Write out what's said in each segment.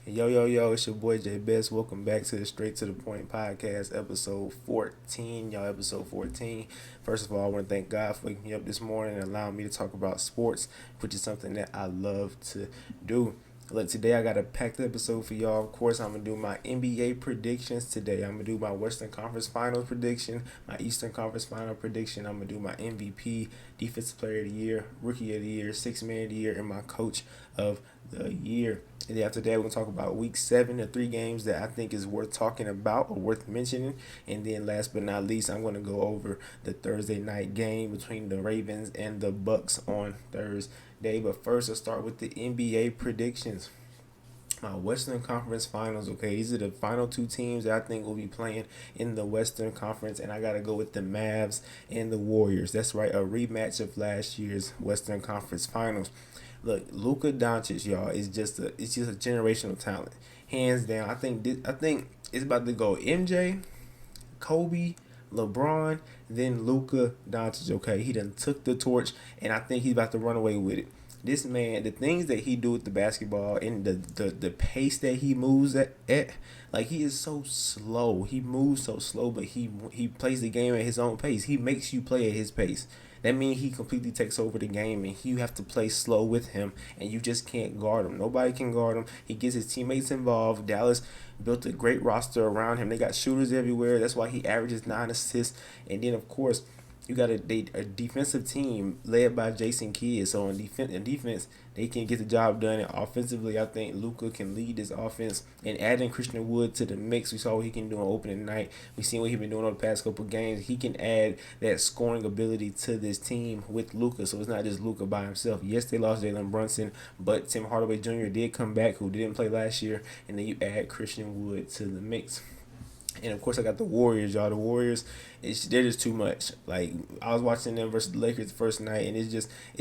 Yo, yo, yo, it's your boy J Best. Welcome back to the Straight to the Point podcast, episode 14. Y'all, episode 14. First of all, I want to thank God for waking me up this morning and allowing me to talk about sports, which is something that I love to do. Look, today I got a packed episode for y'all. Of course, I'm going to do my NBA predictions today. I'm going to do my Western Conference Finals prediction, my Eastern Conference Final prediction. I'm going to do my MVP, Defensive Player of the Year, Rookie of the Year, Sixth Man of the Year, and my Coach of the Year. And then after that, we're going to talk about week 7, the 3 games that I think is worth talking about or worth mentioning. And then last but not least, I'm going to go over the Thursday night game between the Ravens and the Bucks on Thursday. But first, let's start with the NBA predictions. My Western Conference Finals, okay? These are the final 2 teams that I think will be playing in the Western Conference, and I got to go with the Mavs and the Warriors. That's right, a rematch of last year's Western Conference Finals. Look, Luka Doncic, y'all, is just a generational talent, hands down. I think it's about to go MJ, Kobe, LeBron, then Luka Doncic. Okay, he done took the torch, and I think he's about to run away with it. This man, the things that he do with the basketball and the pace that he moves at, like he is so slow. He moves so slow, but he plays the game at his own pace. He makes you play at his pace. That means he completely takes over the game, and you have to play slow with him, and you just can't guard him. Nobody can guard him. He gets his teammates involved. Dallas built a great roster around him. They got shooters everywhere. That's why he averages 9 assists. And then, of course, you got a defensive team led by Jason Kidd. So in defense, they can get the job done. And offensively, I think Luka can lead this offense. And adding Christian Wood to the mix, we saw what he can do on opening night. We seen what he's been doing over the past couple of games. He can add that scoring ability to this team with Luka. So it's not just Luka by himself. Yes, they lost Jalen Brunson, but Tim Hardaway Jr. did come back, who didn't play last year. And then you add Christian Wood to the mix. And of course, I got the Warriors, y'all. The Warriors, they're just too much. Like I was watching them versus the Lakers the first night, and it's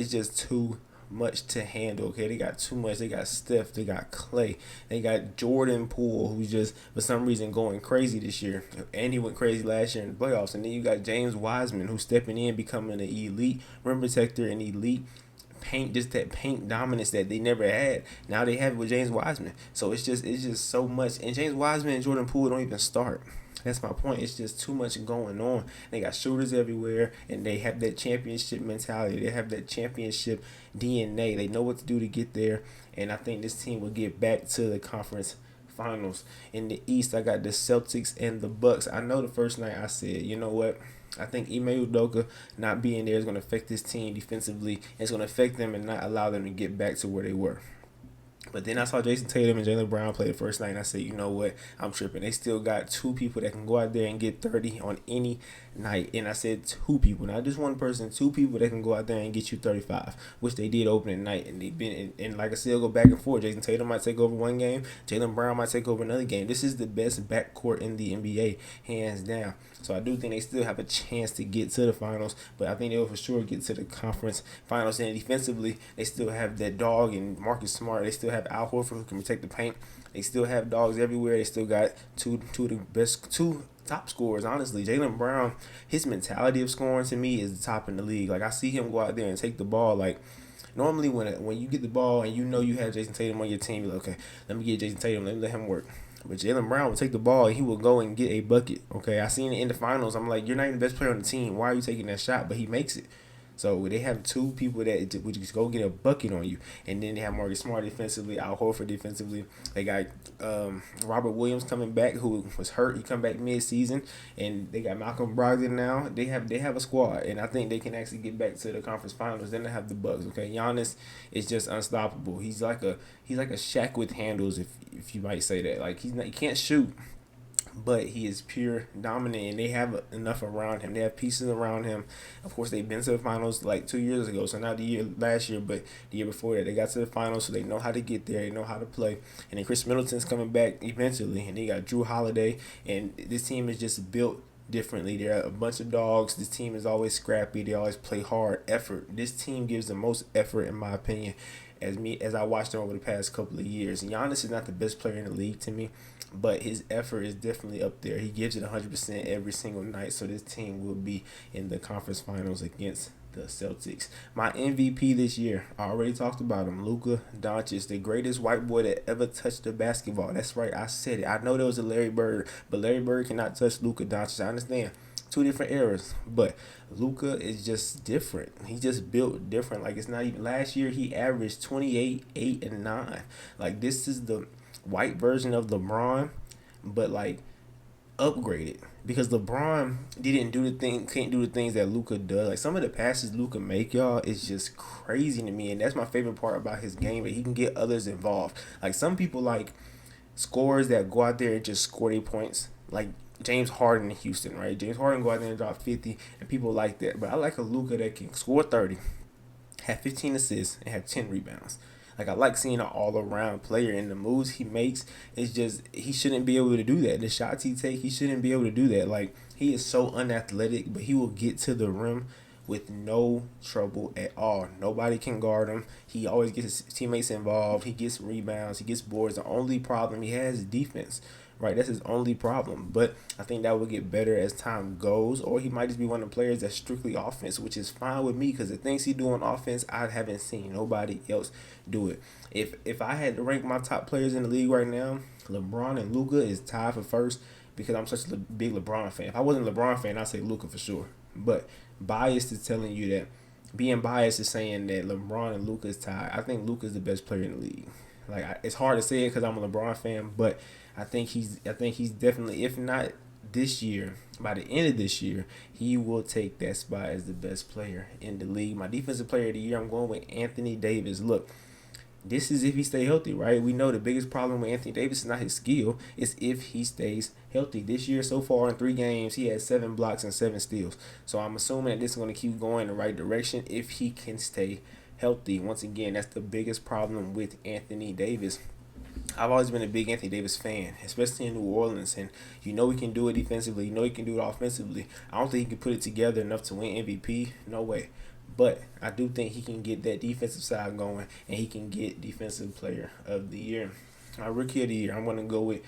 just too much to handle. Okay, they got too much. They got Steph, they got Clay, they got Jordan Poole, who's just for some reason going crazy this year, and he went crazy last year in the playoffs. And then you got James Wiseman, who's stepping in, becoming an elite rim protector and elite paint, just that paint dominance that they never had. Now they have it with James Wiseman. So it's just so much. And James Wiseman and Jordan Poole don't even start. That's my point. It's just too much going on. They got shooters everywhere, and they have that championship mentality. They have that championship DNA. They know what to do to get there, and I think this team will get back to the conference finals. In the East, I got the Celtics and the Bucks. I know the first night I said, you know what? I think Ime Udoka not being there is going to affect this team defensively. It's going to affect them and not allow them to get back to where they were. But then I saw Jason Tatum and Jaylen Brown play the first night, and I said, you know what? I'm tripping. They still got 2 people that can go out there and get 30 on any night. And I said 2 people, not just one person, 2 people that can go out there and get you 35, which they did opening night. And they've been, and like I said, go back and forth. Jason Tatum might take over one game. Jaylen Brown might take over another game. This is the best backcourt in the NBA, hands down. So I do think they still have a chance to get to the finals, but I think they will for sure get to the conference finals. And defensively, they still have that dog and Marcus Smart. They still have Al Horford who can protect the paint. They still have dogs everywhere. They still got two of the best, 2 top scorers, honestly. Jaylen Brown, his mentality of scoring to me is the top in the league. Like I see him go out there and take the ball. Like normally when you get the ball and you know you have Jason Tatum on your team, you're like, okay, let me get Jason Tatum, let me let him work. But Jaylen Brown will take the ball and he will go and get a bucket. Okay, I seen it in the finals. I'm like, you're not even the best player on the team. Why are you taking that shot? But he makes it. So they have 2 people that would just go get a bucket on you. And then they have Marcus Smart defensively, Al Horford defensively. They got Robert Williams coming back, who was hurt. He come back mid-season. And they got Malcolm Brogdon now. They have a squad. And I think they can actually get back to the conference finals. Then they have the Bucks. Okay, Giannis is just unstoppable. He's like a Shaq with handles, if you might say that. Like he can't shoot, but he is pure dominant, and they have enough around him. They have pieces around him. Of course, they've been to the finals like 2 years ago, so not last year, but the year before that. They got to the finals, so they know how to get there. They know how to play. And then Chris Middleton's coming back eventually, and they got Drew Holiday, and this team is just built differently. They're a bunch of dogs. This team is always scrappy. They always play hard effort. This team gives the most effort, in my opinion, as I watched them over the past couple of years. Giannis is not the best player in the league to me, but his effort is definitely up there. He gives it 100% every single night. So this team will be in the conference finals against the Celtics. My MVP this year, I already talked about him, Luka Doncic, the greatest white boy that ever touched the basketball. That's right, I said it. I know there was a Larry Bird, but Larry Bird cannot touch Luka Doncic. I understand. Two different eras, but Luka is just different. He just built different. Like, it's not even last year he averaged 28, 8, and 9. Like, this is the white version of LeBron, but like upgraded, because LeBron didn't do the thing, can't do the things that Luka does. Like, some of the passes Luka make, y'all, is just crazy to me, and that's my favorite part about his game, that he can get others involved. Like, some people like scorers that go out there and just score their points, like James Harden in Houston, right? James Harden go out there and drop 50, and people like that. But I like a Luka that can score 30, have 15 assists, and have 10 rebounds. Like, I like seeing an all-around player, and the moves he makes, it's just, he shouldn't be able to do that. The shots he take, he shouldn't be able to do that. Like, he is so unathletic, but he will get to the rim with no trouble at all. Nobody can guard him. He always gets his teammates involved. He gets rebounds. He gets boards. The only problem he has is defense. Right, that's his only problem. But I think that will get better as time goes, or he might just be one of the players that's strictly offense, which is fine with me, because the things he do on offense, I haven't seen nobody else do it. If I had to rank my top players in the league right now, LeBron and Luka is tied for first, because I'm such a big LeBron fan. If I wasn't a LeBron fan, I'd say Luka for sure. But bias is telling you that. Being biased is saying that LeBron and Luka is tied. I think Luka is the best player in the league. Like, it's hard to say it because I'm a LeBron fan, but I think he's definitely, if not this year, by the end of this year, he will take that spot as the best player in the league. My defensive player of the year, I'm going with Anthony Davis. Look, this is if he stay healthy, right? We know the biggest problem with Anthony Davis is not his skill, it's if he stays healthy. This year, so far in 3 games, he has 7 blocks and 7 steals. So I'm assuming that this is going to keep going in the right direction if he can stay healthy. Once again, that's the biggest problem with Anthony Davis. I've always been a big Anthony Davis fan, especially in New Orleans, and you know he can do it defensively, you know he can do it offensively. I don't think he can put it together enough to win MVP, no way. But I do think he can get that defensive side going, and he can get Defensive Player of the Year. My Rookie of the Year, I'm going to go with,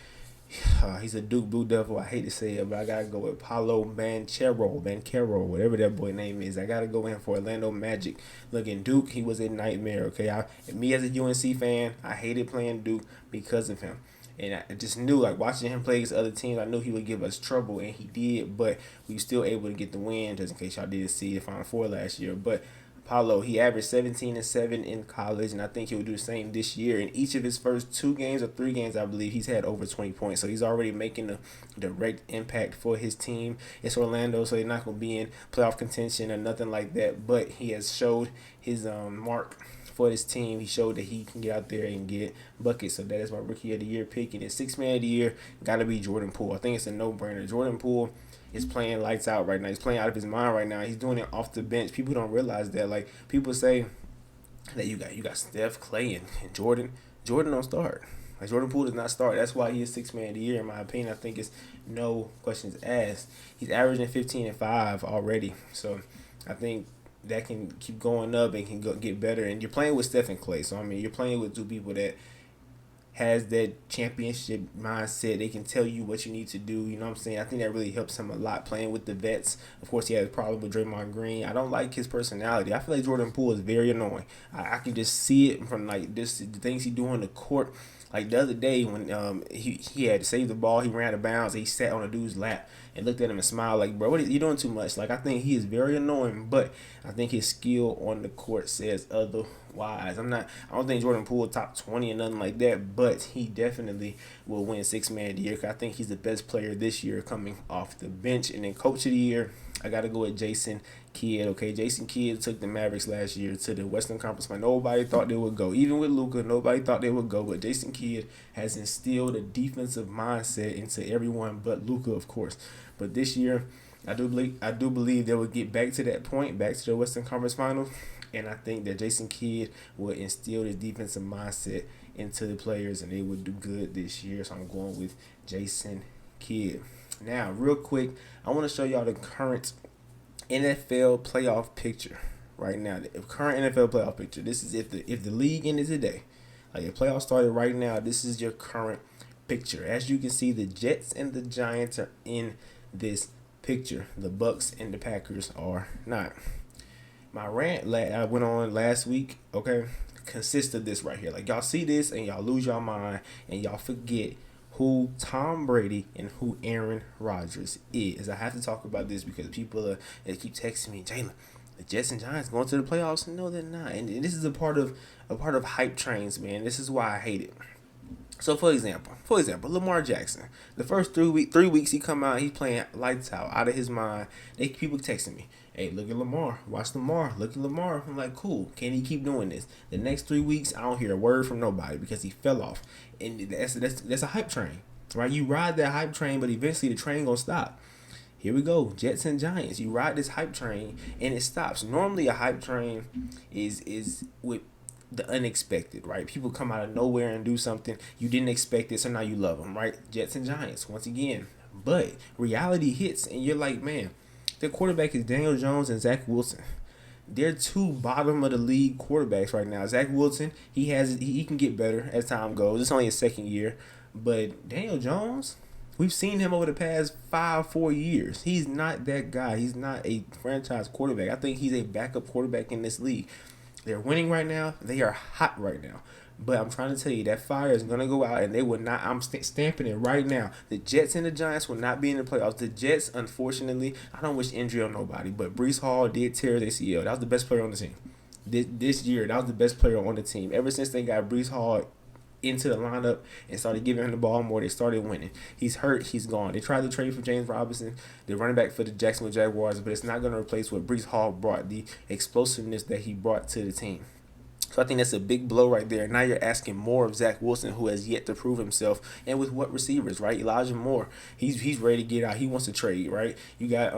he's a Duke Blue Devil, I hate to say it, but I got to go with Paolo Banchero, whatever that boy name is. I got to go in for Orlando Magic. Look, in Duke, he was a nightmare, okay? Me as a UNC fan, I hated playing Duke because of him. And I just knew, like, watching him play against other teams, I knew he would give us trouble, and he did, but we were still able to get the win, just in case y'all didn't see the Final Four last year. But Paulo, he averaged 17 and 7 in college, and I think he'll do the same this year. In each of his first 2 games or 3 games, I believe, he's had over 20 points. So he's already making a direct impact for his team. It's Orlando, so they're not going to be in playoff contention or nothing like that. But he has showed his mark for this team. He showed that he can get out there and get buckets. So that is my Rookie of the Year pick. And his 6th Man of the Year got to be Jordan Poole. I think it's a no-brainer. Jordan Poole is playing lights out right now. He's playing out of his mind right now. He's doing it off the bench. People don't realize that. Like, people say that you got Steph, Clay, and Jordan. Jordan don't start. Like, Jordan Poole does not start. That's why he is 6th Man of the Year, in my opinion. I think it's no questions asked. He's averaging 15 and 5 already. So I think that can keep going up and can get better. And you're playing with Steph and Clay. So, I mean, you're playing with 2 people that has that championship mindset. They can tell you what you need to do. You know what I'm saying? I think that really helps him a lot, playing with the vets. Of course, he has a problem with Draymond Green. I don't like his personality. I feel like Jordan Poole is very annoying. I can just see it from, like, the things he do on the court. Like, the other day when he had to save the ball, he ran out of bounds. He sat on a dude's lap and looked at him and smiled like, bro, you doing too much. Like, I think he is very annoying, but I think his skill on the court says otherwise. I don't think Jordan Poole top 20 or nothing like that, but he definitely will win 6th Man of the Year. I think he's the best player this year coming off the bench. And then Coach of the Year, I got to go with Jason Kidd. Okay, Jason Kidd took the Mavericks last year to the Western Conference Final. Nobody thought they would go. Even with Luka, nobody thought they would go. But Jason Kidd has instilled a defensive mindset into everyone but Luka, of course. But this year, I do believe they will get back to that point, back to the Western Conference Finals. And I think that Jason Kidd will instill his defensive mindset into the players, and they will do good this year. So I'm going with Jason Kidd. Now, real quick, I want to show y'all the current NFL playoff picture right now. The current NFL playoff picture. This is if the league ended today. Like, if playoffs started right now, this is your current picture. As you can see, the Jets and the Giants are in this picture. The Bucks and the Packers are not. My rant I went on last week, okay, consists of this right here. Like, y'all see this and y'all lose your mind and y'all forget who Tom Brady and who Aaron Rodgers is. I have to talk about this because they keep texting me, Jalen, the Jets and Giants going to the playoffs. No, they're not. And this is a part of hype trains, man. This is why I hate it. So for example, Lamar Jackson, the first 3 weeks he come out, he's playing lights out of his mind. People texting me, hey, look at Lamar, watch Lamar, look at Lamar. I'm like, cool, can he keep doing this? The next 3 weeks, I don't hear a word from nobody because he fell off, and that's a hype train, right? You ride that hype train, but eventually the train gonna stop. Here we go, Jets and Giants. You ride this hype train and it stops. Normally, a hype train is with the unexpected, right? People come out of nowhere and do something you didn't expect it, so now you love them, right? Jets and Giants once again, but reality hits and you're like, man, their quarterback is Daniel Jones and Zach Wilson. They're two bottom of the league quarterbacks right now. Zach Wilson, he can get better as time goes. It's only his second year, but Daniel Jones, we've seen him over the past 4 years. He's not that guy. He's not a franchise quarterback. I think he's a backup quarterback in this league. They're winning right now. They are hot right now. But I'm trying to tell you, that fire is going to go out, and they will not. I'm stamping it right now. The Jets and the Giants will not be in the playoffs. The Jets, unfortunately, I don't wish injury on nobody, but Breece Hall did tear his ACL. That was the best player on the team. This year, that was the best player on the team. Ever since they got Breece Hall into the lineup and started giving him the ball more, they started winning. He's hurt, he's gone. They tried to trade for James Robinson, the running back for the Jacksonville Jaguars, but it's not going to replace what Breece Hall brought, the explosiveness that he brought to the team. So I think that's a big blow right there. Now you're asking more of Zach Wilson, who has yet to prove himself, and with what receivers, right? Elijah Moore, he's ready to get out. He wants to trade, right? You got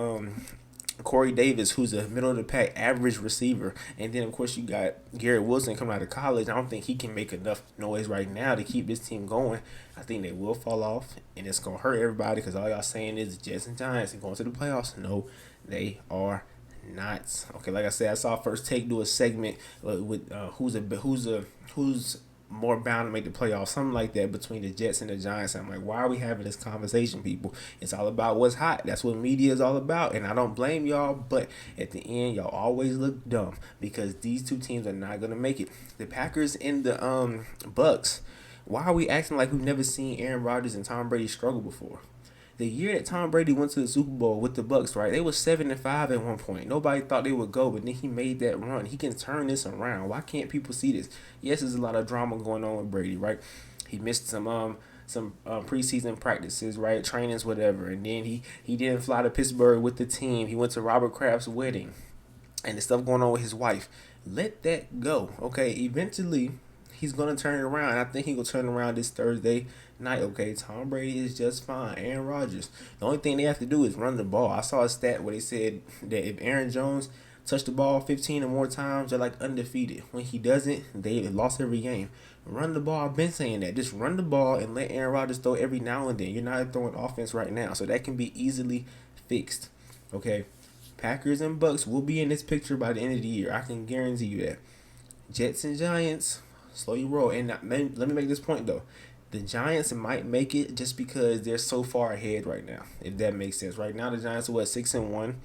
Corey Davis, who's a middle of the pack average receiver, and then of course you got Garrett Wilson coming out of college. I don't think he can make enough noise right now to keep this team going. I think they will fall off, and it's gonna hurt everybody because all y'all saying is Jets and Giants and going to the playoffs. No, they are not. Okay, like I said, I saw First Take do a segment with who's more bound to make the playoffs, something like that, between the Jets and the Giants. I'm like, why are we having this conversation, people? It's all about what's hot. That's what media is all about, and I don't blame y'all, but at the end, y'all always look dumb because these two teams are not going to make it. The Packers and the Bucks, why are we acting like we've never seen Aaron Rodgers and Tom Brady struggle before? The year that Tom Brady went to the Super Bowl with the Bucks, right? They were 7-5 at one point. Nobody thought they would go, but then he made that run. He can turn this around. Why can't people see this? Yes, there's a lot of drama going on with Brady, right? He missed some preseason practices, right? Trainings, whatever. And then he didn't fly to Pittsburgh with the team. He went to Robert Kraft's wedding, and the stuff going on with his wife. Let that go, okay? Eventually, he's going to turn it around. I think he will turn around this Thursday night, okay? Tom Brady is just fine. Aaron Rodgers. The only thing they have to do is run the ball. I saw a stat where they said that if Aaron Jones touched the ball 15 or more times, they're like undefeated. When he doesn't, they lost every game. Run the ball. I've been saying that. Just run the ball and let Aaron Rodgers throw every now and then. You're not throwing offense right now, so that can be easily fixed, okay? Packers and Bucks will be in this picture by the end of the year. I can guarantee you that. Jets and Giants, slow your roll. And let me make this point, though. The Giants might make it just because they're so far ahead right now, if that makes sense. Right now, the Giants are 6-1.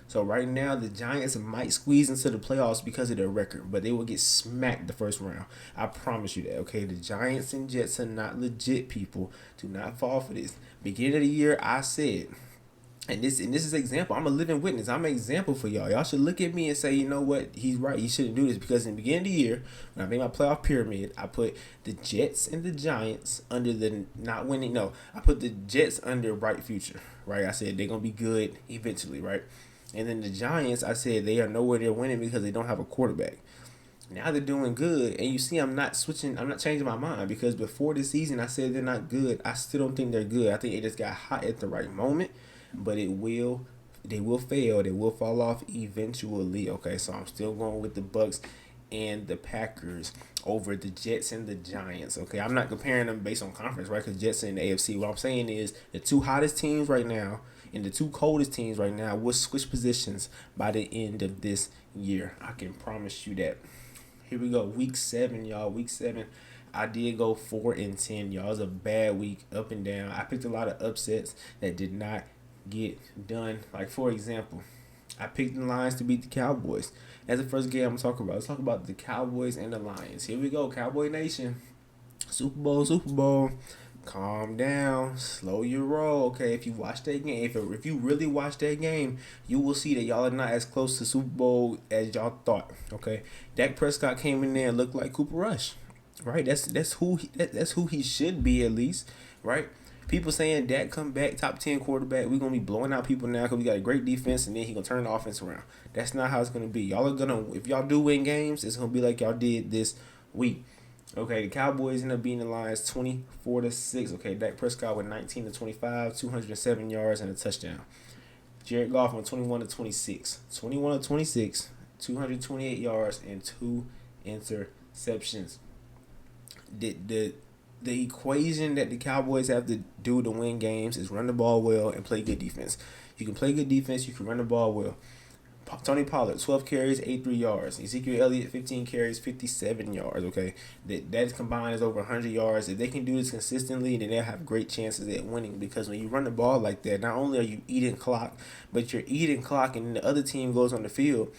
So right now, the Giants might squeeze into the playoffs because of their record, but they will get smacked the first round. I promise you that, okay? The Giants and Jets are not legit, people. Do not fall for this. Beginning of the year, I said, and this is an example. I'm a living witness. I'm an example for y'all. Y'all should look at me and say, you know what? He's right. You shouldn't do this because in the beginning of the year, when I made my playoff pyramid, I put the Jets and the Giants under the not winning. No, I put the Jets under bright future, right? I said they're going to be good eventually, right? And then the Giants, I said they are nowhere near winning because they don't have a quarterback. Now they're doing good, and you see I'm not changing my mind because before the season I said they're not good. I still don't think they're good. I think they just got hot at the right moment. But they will fail. They will fall off eventually. Okay, so I'm still going with the Bucks and the Packers over the Jets and the Giants. Okay, I'm not comparing them based on conference, right? Because Jets are in the AFC. What I'm saying is the two hottest teams right now and the two coldest teams right now will switch positions by the end of this year. I can promise you that. Here we go, Week 7, y'all. Week 7. I did go 4-10, y'all. It was a bad week, up and down. I picked a lot of upsets that did not get done. Like, for example, I picked the Lions to beat the Cowboys. That's the first game I'm talking about. Let's talk about the Cowboys and the Lions. Here we go, Cowboy Nation. Super Bowl, Super Bowl. Calm down, slow your roll. Okay, if you watch that game, if you really watch that game, you will see that y'all are not as close to Super Bowl as y'all thought. Okay, Dak Prescott came in there and looked like Cooper Rush, right? That's who he should be at least, right? People saying Dak come back top 10 quarterback, we're gonna be blowing out people now because we got a great defense and then he gonna turn the offense around. That's not how it's gonna be. Y'all are gonna, if y'all do win games, it's gonna be like y'all did this week. Okay, the Cowboys end up beating the Lions 24-6. Okay, Dak Prescott with 19-25, 207 yards and a touchdown. Jared Goff went 21-26, 228 yards and 2 interceptions. The equation that the Cowboys have to do to win games is run the ball well and play good defense. You can play good defense, you can run the ball well. Tony Pollard, 12 carries, 83 yards. Ezekiel Elliott, 15 carries, 57 yards, okay? That combined is over 100 yards. If they can do this consistently, then they'll have great chances at winning because when you run the ball like that, not only are you eating clock, but you're eating clock and the other team goes on the field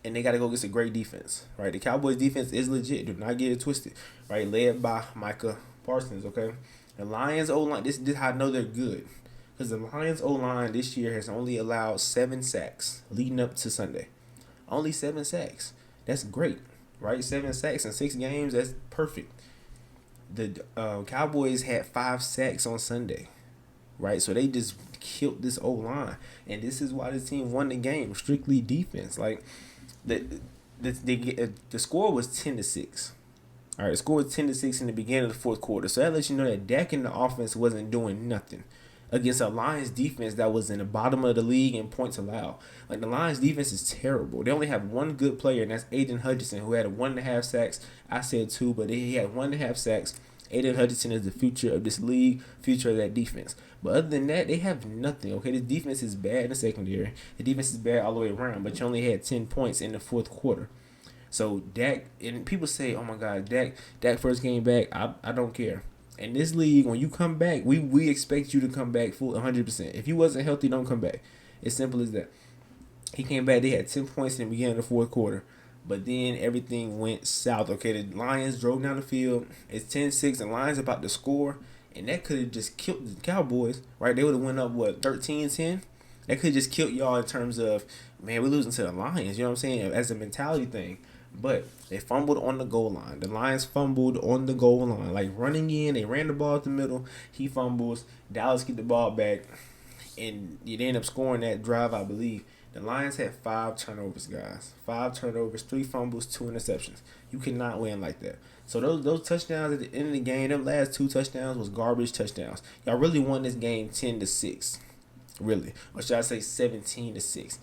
and they got to go against a great defense, right? The Cowboys defense is legit. Do not get it twisted, right? Led by Micah Parsons, okay? The Lions O-line, this is how I know they're good. Because the Lions O-line this year has only allowed 7 sacks leading up to Sunday. Only 7 sacks. That's great, right? 7 sacks in 6 games, that's perfect. The Cowboys had 5 sacks on Sunday, right? So they just killed this O-line. And this is why this team won the game, strictly defense. Like, the score was 10-6. All right, the score was 10-6 in the beginning of the fourth quarter. So that lets you know that Dak and the offense wasn't doing nothing against a Lions defense that was in the bottom of the league in points allowed. Like, the Lions defense is terrible. They only have one good player, and that's Aiden Hutchinson, who had 1.5 sacks. I said 2, but he had 1.5 sacks. Aiden Hutchinson is the future of this league, future of that defense. But other than that, they have nothing. Okay, the defense is bad in the secondary. The defense is bad all the way around, but you only had 10 points in the fourth quarter. So Dak, and people say, oh my God, Dak first game back, I don't care. In this league, when you come back, we expect you to come back full 100%. If you wasn't healthy, don't come back. It's simple as that. He came back. They had 10 points in the beginning of the fourth quarter. But then everything went south. Okay, the Lions drove down the field. It's 10-6. The Lions about to score. And that could have just killed the Cowboys, right? They would have went up, 13-10? That could have just killed y'all in terms of, man, we're losing to the Lions. You know what I'm saying? As a mentality thing. But they fumbled on the goal line. The Lions fumbled on the goal line. Like, running in, they ran the ball at the middle. He fumbles. Dallas get the ball back. And they end up scoring that drive, I believe. The Lions had 5 turnovers, guys. 5 turnovers, 3 fumbles, 2 interceptions. You cannot win like that. So those touchdowns at the end of the game, them last 2 touchdowns was garbage touchdowns. Y'all really won this game 10-6. Really. Or should I say 17-6.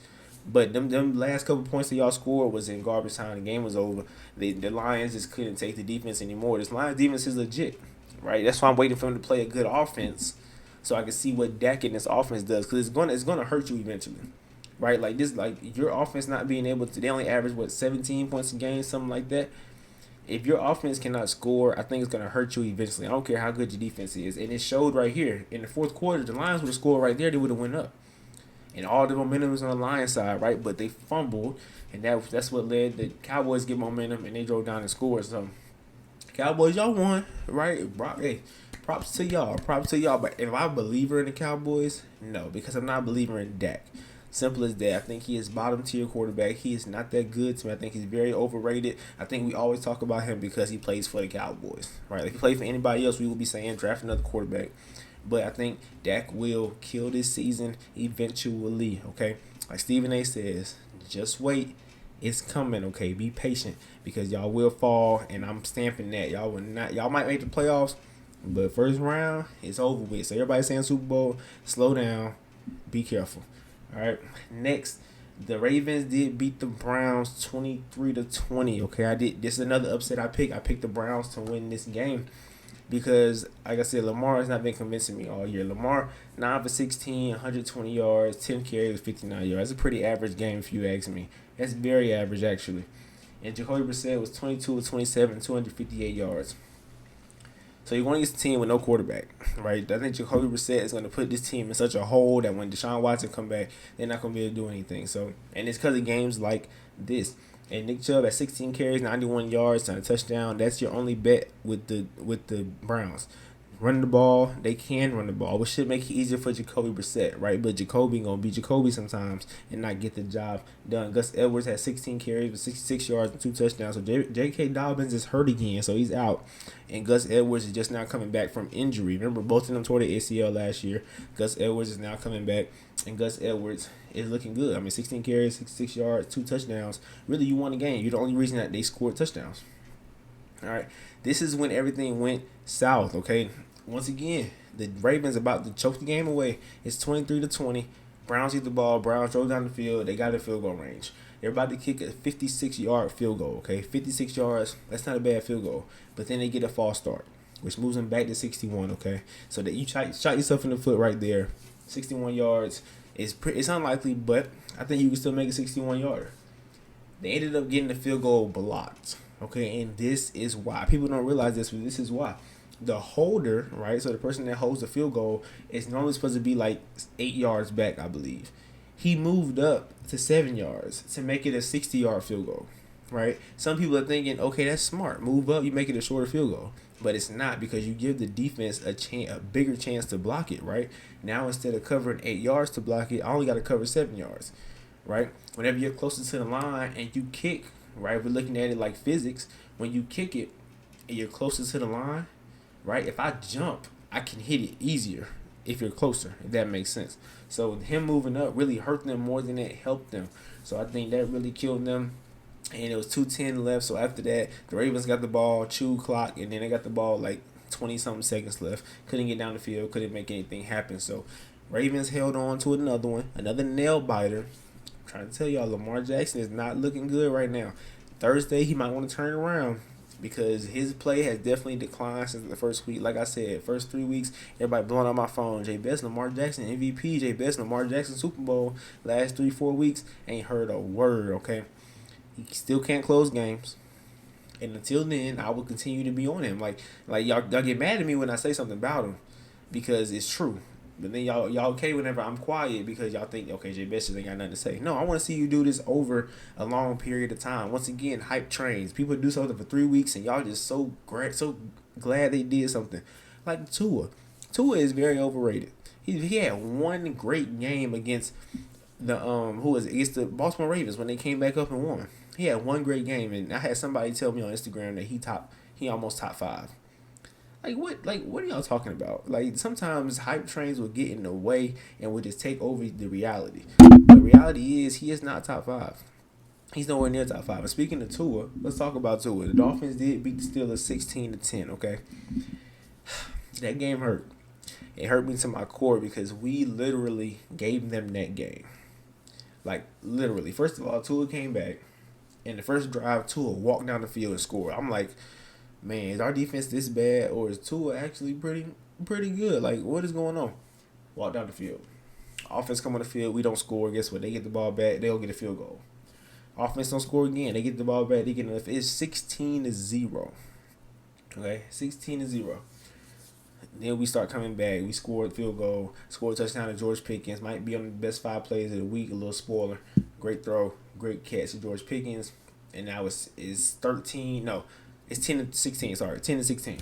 But them last couple points that y'all scored was in garbage time. The game was over. The Lions just couldn't take the defense anymore. This Lions defense is legit, right? That's why I'm waiting for him to play a good offense so I can see what Dak in this offense does, because it's gonna hurt you eventually, right? Like this, like your offense not being able to. They only average 17 points a game, something like that. If your offense cannot score, I think it's gonna hurt you eventually. I don't care how good your defense is, and it showed right here in the fourth quarter. The Lions would have scored right there. They would have went up. And all the momentum was on the Lions side, right? But they fumbled, and that's what led the Cowboys get momentum, and they drove down and scored. So, Cowboys, y'all won, right? Hey, props to y'all. But am I a believer in the Cowboys? No, because I'm not a believer in Dak. Simple as that. I think he is bottom tier quarterback. He is not that good to me. I think he's very overrated. I think we always talk about him because he plays for the Cowboys, right? If he played for anybody else, we would be saying draft another quarterback. But I think Dak will kill this season eventually, okay? Like Stephen A. says, just wait. It's coming, okay? Be patient because y'all will fall, and I'm stamping that. Y'all will not. Y'all might make the playoffs, but first round, it's over with. So everybody saying Super Bowl, slow down. Be careful. All right. Next, the Ravens did beat the Browns 23-20, okay? This is another upset I picked. I picked the Browns to win this game. Because, like I said, Lamar has not been convincing me all year. Lamar, 9 for 16, 120 yards, 10 carries, 59 yards. That's a pretty average game if you ask me. That's very average, actually. And Jacoby Brissett was 22 of 27, 258 yards. So you're going against a team with no quarterback, right? I think Jacoby Brissett is going to put this team in such a hole that when Deshaun Watson come back, they're not going to be able to do anything. So, and it's because of games like this. And Nick Chubb at 16 carries, 91 yards, and a touchdown. That's your only bet with the Browns. Running the ball, they can run the ball, which should make it easier for Jacoby Brissett, right? But Jacoby gonna be Jacoby sometimes and not get the job done. Gus Edwards had 16 carries with 66 yards and 2 touchdowns. So J.K. Dobbins is hurt again, so he's out. And Gus Edwards is just now coming back from injury. Remember, both of them tore the ACL last year. Gus Edwards is now coming back, and Gus Edwards is looking good. I mean, 16 carries, 66 yards, 2 touchdowns. Really, you won the game. You're the only reason that they scored touchdowns. All right, this is when everything went south, okay? Once again, the Ravens about to choke the game away. It's 23-20. Browns get the ball. Browns drove down the field. They got a field goal range. They're about to kick a 56-yard field goal, okay? 56 yards, that's not a bad field goal. But then they get a false start, which moves them back to 61, okay? So that you shot yourself in the foot right there. 61 yards it's unlikely, but I think you can still make a 61-yarder. They ended up getting the field goal blocked, okay? And this is why. People don't realize this, but this is why. The holder, right, so the person that holds the field goal is normally supposed to be like 8 yards back, I believe. He moved up to 7 yards to make it a 60-yard field goal, right? Some people are thinking, okay, that's smart. Move up, you make it a shorter field goal. But it's not, because you give the defense a bigger chance to block it, right? Now, instead of covering 8 yards to block it, I only got to cover 7 yards, right? Whenever you're closer to the line and you kick, right, we're looking at it like physics. When you kick it and you're closer to the line, right, if I jump, I can hit it easier if you're closer, if that makes sense. So him moving up really hurt them more than it helped them. So I think that really killed them. And it was 2:10 left. So after that, the Ravens got the ball, chewed clock, and then they got the ball like 20-something seconds left. Couldn't get down the field, couldn't make anything happen. So Ravens held on to another one, another nail biter. I'm trying to tell y'all, Lamar Jackson is not looking good right now. Thursday, he might want to turn around, because his play has definitely declined since the first week. Like I said, first 3 weeks, everybody blowing up my phone. Jay Best, Lamar Jackson, MVP. Jay Best, Lamar Jackson, Super Bowl. Last 3-4 weeks, ain't heard a word, okay? He still can't close games. And until then, I will continue to be on him. Like y'all get mad at me when I say something about him, because it's true. But then y'all okay whenever I'm quiet, because y'all think, okay, Jay Best ain't got nothing to say. No, I want to see you do this over a long period of time. Once again, hype trains. People do something for 3 weeks and y'all just so glad they did something. Like Tua. Tua is very overrated. He had one great game against against the Baltimore Ravens when they came back up and won. He had one great game, and I had somebody tell me on Instagram that he almost top 5. What are y'all talking about? Like, sometimes hype trains will get in the way and will just take over the reality. The reality is he is not top 5. He's nowhere near top 5. And speaking of Tua, let's talk about Tua. The Dolphins did beat the Steelers 16-10, okay? That game hurt. It hurt me to my core, because we literally gave them that game. Like, literally. First of all, Tua came back. In the first drive, Tua walked down the field and scored. I'm like, man, is our defense this bad, or is Tua actually pretty good? Like, what is going on? Walk down the field. Offense come on the field, we don't score. Guess what? They get the ball back, they'll get a field goal. Offense don't score again, they get the ball back, they get enough. It's 16-0. Okay, 16-0. Then we start coming back. We scored field goal, scored a touchdown to George Pickens. Might be on the best 5 plays of the week. A little spoiler. Great throw, great catch to George Pickens. And now it's 13. No, it's 10-16. Sorry, 10-16.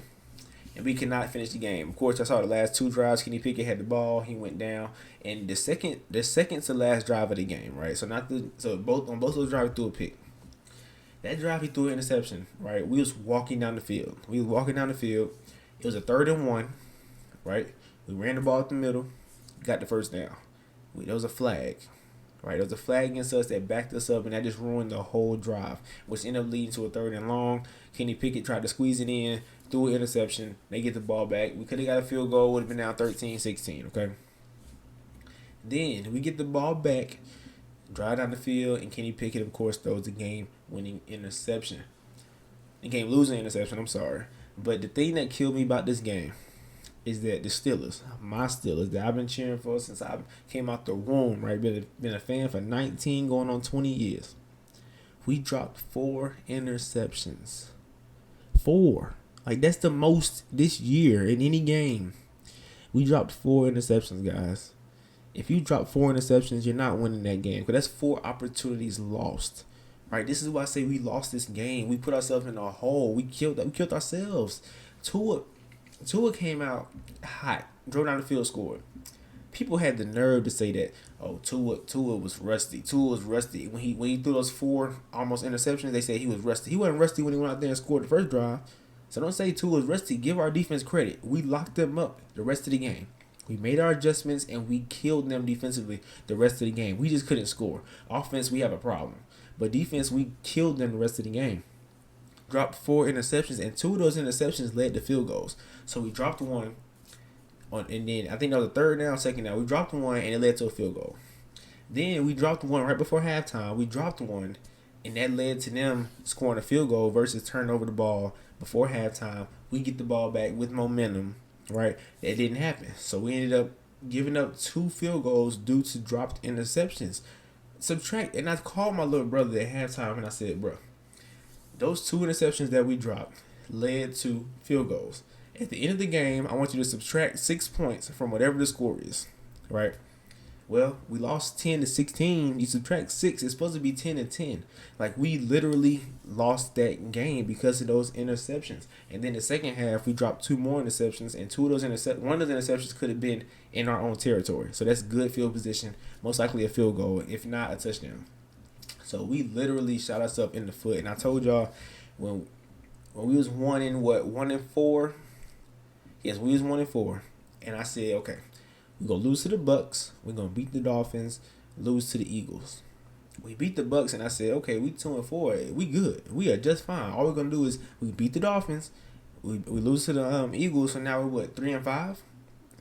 And we cannot finish the game. Of course, I saw the last 2 drives. Kenny Pickett had the ball. He went down. And the second to last drive of the game, right? So both those drives, he threw a pick. That drive, he threw an interception, right? We was walking down the field. It was a 3rd and 1, right? We ran the ball up the middle, got the first down. There was a flag, right? There was a flag against us that backed us up, and that just ruined the whole drive, which ended up leading to a 3rd and long. Kenny Pickett tried to squeeze it in, threw an interception. They get the ball back. We could have got a field goal, would have been down 13-16, okay? Then we get the ball back, drive down the field, and Kenny Pickett, of course, throws the game-winning interception. The game-losing interception, I'm sorry. But the thing that killed me about this game is that the Steelers, my Steelers, that I've been cheering for since I came out the womb, right? Been a fan for 19 going on 20 years. We dropped 4 interceptions. 4. Like, that's the most this year in any game. We dropped 4 interceptions, guys. If you drop 4 interceptions, you're not winning that game, because that's 4 opportunities lost. Right? This is why I say we lost this game. We put ourselves in a hole. We killed ourselves. Tua came out hot, drove down the field, scored. People had the nerve to say that, oh, Tua was rusty. Tua was rusty. When he threw those 4 almost interceptions, they said he was rusty. He wasn't rusty when he went out there and scored the first drive. So don't say Tua was rusty. Give our defense credit. We locked them up the rest of the game. We made our adjustments and we killed them defensively the rest of the game. We just couldn't score. Offense, we have a problem. But defense, we killed them the rest of the game. Dropped 4 interceptions, and 2 of those interceptions led to field goals. So we dropped one, and then I think that was a third down, second down. We dropped one, and it led to a field goal. Then we dropped one right before halftime. We dropped one, and that led to them scoring a field goal versus turning over the ball before halftime. We get the ball back with momentum, right? That didn't happen. So we ended up giving up 2 field goals due to dropped interceptions. Subtract, and I called my little brother at halftime, and I said, bro, those 2 interceptions that we dropped led to field goals. At the end of the game, I want you to subtract 6 points from whatever the score is, right? Well, we lost 10-16. You subtract 6, it's supposed to be 10-10. Like, we literally lost that game because of those interceptions. And then the second half, we dropped 2 more interceptions, and 2 of those one of the interceptions could have been in our own territory. So that's good field position, most likely a field goal, if not a touchdown. So we literally shot ourselves in the foot. And I told y'all when we was 1-4. Yes, we was 1-4, and I said, okay, we're gonna lose to the Bucks. We're gonna beat the Dolphins, lose to the Eagles. We beat the Bucks, and I said, okay, we 2-4. We good. We are just fine. All we're gonna do is we beat the Dolphins. We lose to the Eagles, so now we're 3-5.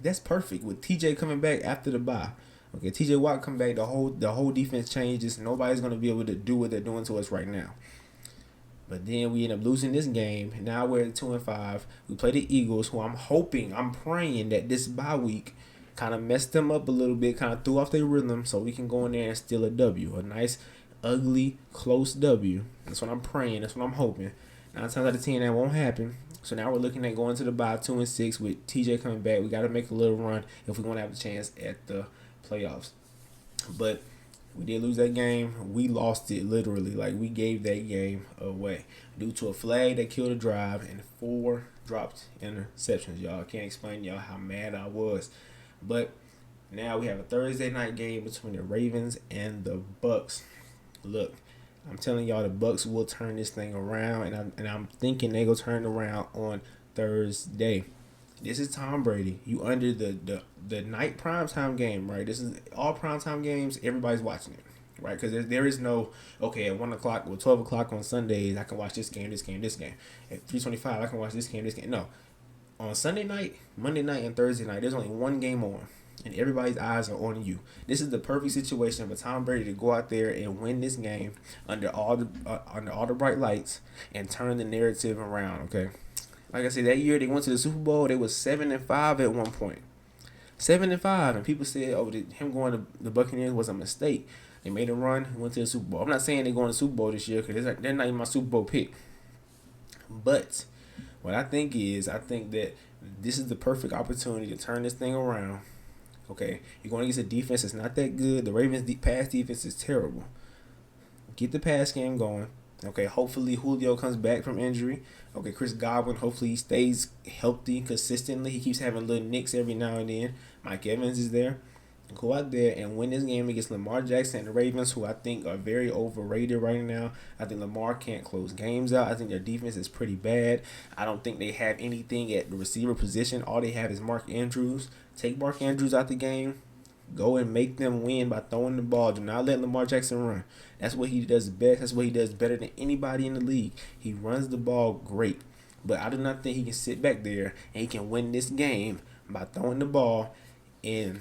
That's perfect with TJ coming back after the bye. Okay, TJ Watt come back. The whole defense changes. Nobody's gonna be able to do what they're doing to us right now. But then we end up losing this game. And now we're at 2-5. We play the Eagles, who I'm praying that this bye week kind of messed them up a little bit, kind of threw off their rhythm, so we can go in there and steal a W. A nice, ugly, close W. That's what I'm praying. That's what I'm hoping. 9 times out of 10, that won't happen. So now we're looking at going to the bye 2-6 with TJ coming back. We got to make a little run if we want to have a chance at the playoffs. But we did lose that game. We lost it literally. Like, we gave that game away due to a flag that killed a drive and 4 dropped interceptions, y'all. I can't explain to y'all how mad I was. But now we have a Thursday night game between the Ravens and the Bucks. Look, I'm telling y'all, the Bucks will turn this thing around, and I'm thinking they go turn it around on Thursday. This is Tom Brady. You under the night primetime game, right? This is all primetime games. Everybody's watching it, right? Because there is no, okay, at 1 o'clock or 12 o'clock on Sundays, I can watch this game. At 3:25, I can watch this game. No. On Sunday night, Monday night, and Thursday night, there's only one game on, and everybody's eyes are on you. This is the perfect situation for Tom Brady to go out there and win this game under all the bright lights and turn the narrative around. Okay, like I said, that year they went to the Super Bowl. They was 7-5 at one point, 7-5, and people said, "Oh, him going to the Buccaneers was a mistake." They made a run, went to the Super Bowl. I'm not saying they're going to the Super Bowl this year because they're not even my Super Bowl pick, but what I think that this is the perfect opportunity to turn this thing around. Okay, you're going against a defense that's not that good. The Ravens' pass defense is terrible. Get the pass game going. Okay, hopefully Julio comes back from injury. Okay, Chris Godwin, hopefully he stays healthy consistently. He keeps having little nicks every now and then. Mike Evans is there. Go out there and win this game against Lamar Jackson and the Ravens, who I think are very overrated right now. I think Lamar can't close games out. I think their defense is pretty bad. I don't think they have anything at the receiver position. All they have is Mark Andrews. Take Mark Andrews out the game. Go and make them win by throwing the ball. Do not let Lamar Jackson run. That's what he does best. That's what he does better than anybody in the league. He runs the ball great. But I do not think he can sit back there and he can win this game by throwing the ball and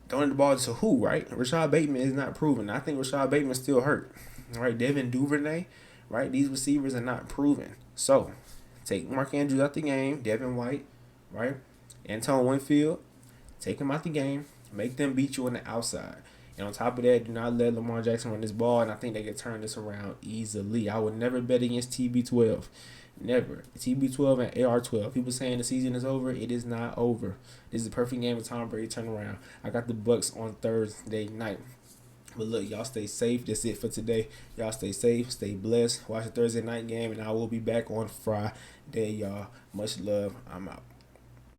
throwing the ball to who, right? Rashad Bateman is not proven. I think Rashad Bateman's still hurt. Right? Devin Duvernay, right? These receivers are not proven. So, take Mark Andrews out the game. Devin White, right? Antoine Winfield, take him out the game. Make them beat you on the outside. And on top of that, do not let Lamar Jackson run this ball. And I think they can turn this around easily. I would never bet against TB12. Never. TB12 and AR12. People saying the season is over. It is not over. This is the perfect game of Tom Brady turn around. I got the Bucks on Thursday night. But look, y'all stay safe. That's it for today. Y'all stay safe, stay blessed. Watch the Thursday night game, and I will be back on Friday, y'all. Much love. I'm out.